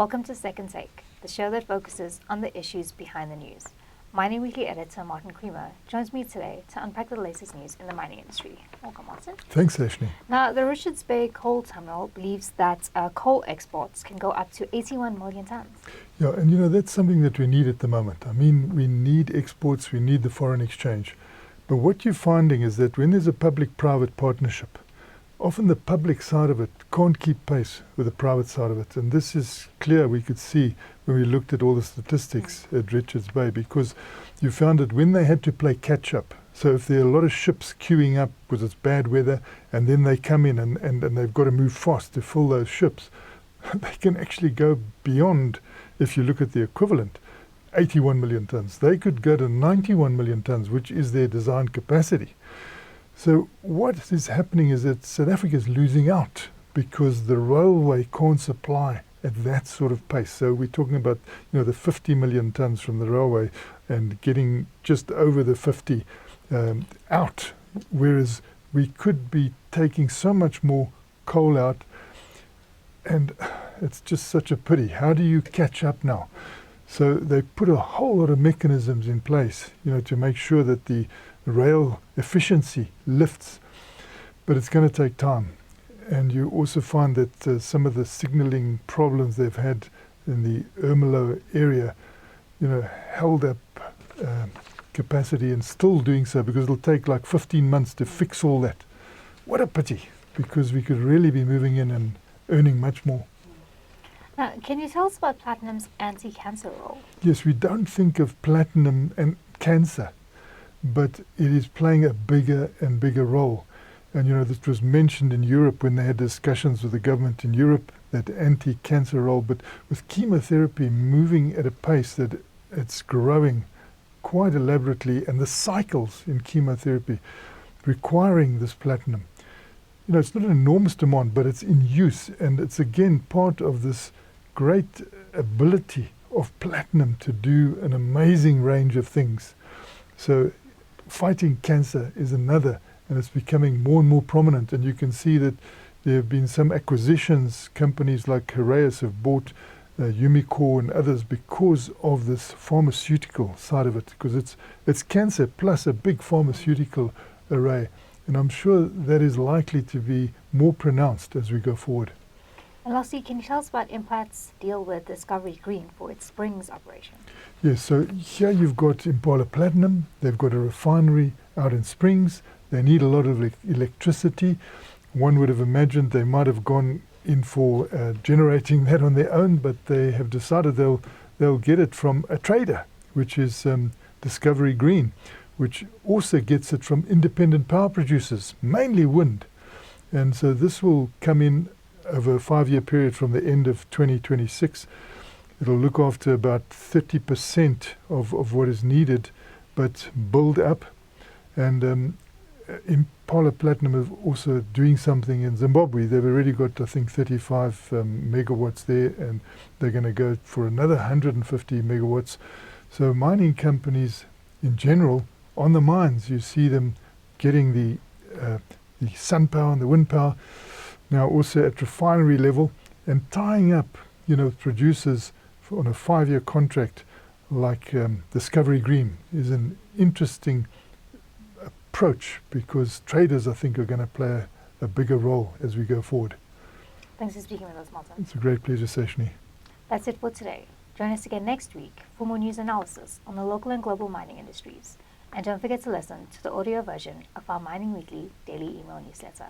Welcome to Second Take, the show that focuses on the issues behind the news. Mining Weekly editor Martin Creamer joins me today to unpack the latest news in the mining industry. Welcome, Martin. Thanks, Ashley. Now, the Richards Bay Coal Terminal believes that coal exports can go up to 81 million tons. Yeah, and that's something that we need at the moment. I mean, we need exports, we need the foreign exchange. But what you're finding is that when there's a public-private partnership, often the public side of it can't keep pace with the private side of it. And this is clear, we could see when we looked at all the statistics at Richards Bay, because you found that when they had to play catch up, so if there are a lot of ships queuing up because it's bad weather, and then they come in and they've got to move fast to fill those ships, they can actually go beyond, if you look at the equivalent, 81 million tons. They could go to 91 million tons, which is their design capacity. So what is happening is that South Africa is losing out because the railway can't supply at that sort of pace. So we're talking about the 50 million tons from the railway and getting just over the 50 out, whereas we could be taking so much more coal out, and it's just such a pity. How do you catch up now? So they put a whole lot of mechanisms in place, to make sure that the rail efficiency lifts, but it's going to take time. And you also find that some of the signalling problems they've had in the Ermelo area, held up capacity and still doing so, because it'll take like 15 months to fix all that. What a pity, because we could really be moving in and earning much more. Now, can you tell us about platinum's anti-cancer role? Yes, we don't think of platinum and cancer, but it is playing a bigger and bigger role. And this was mentioned in Europe when they had discussions with the government in Europe, that anti-cancer role. But with chemotherapy moving at a pace that it's growing quite elaborately, and the cycles in chemotherapy requiring this platinum, it's not an enormous demand, but it's in use, and it's again part of this great ability of platinum to do an amazing range of things. So fighting cancer is another, and it's becoming more and more prominent. And you can see that there have been some acquisitions. Companies like Heraeus have bought Umicore and others because of this pharmaceutical side of it, because it's cancer plus a big pharmaceutical array. And I'm sure that is likely to be more pronounced as we go forward. And lastly, can you tell us about Implats' deal with Discovery Green for its Springs operation? Yes, so here you've got Impala Platinum. They've got a refinery out in Springs. They need a lot of electricity. One would have imagined they might have gone in for generating that on their own, but they have decided they'll get it from a trader, which is Discovery Green, which also gets it from independent power producers, mainly wind. And so this will come in over a 5-year period from the end of 2026. It'll look after about 30% of what is needed, but build up. And Impala Platinum is also doing something in Zimbabwe. They've already got, I think, 35 megawatts there, and they're going to go for another 150 megawatts. So mining companies in general, on the mines, you see them getting the sun power and the wind power, now also at refinery level, and tying up, producers on a 5-year contract like Discovery Green is an interesting approach, because traders, I think, are going to play a bigger role as we go forward. Thanks for speaking with us, Martin. It's a great pleasure, Sashni. That's it for today. Join us again next week for more news analysis on the local and global mining industries. And don't forget to listen to the audio version of our Mining Weekly daily email newsletter.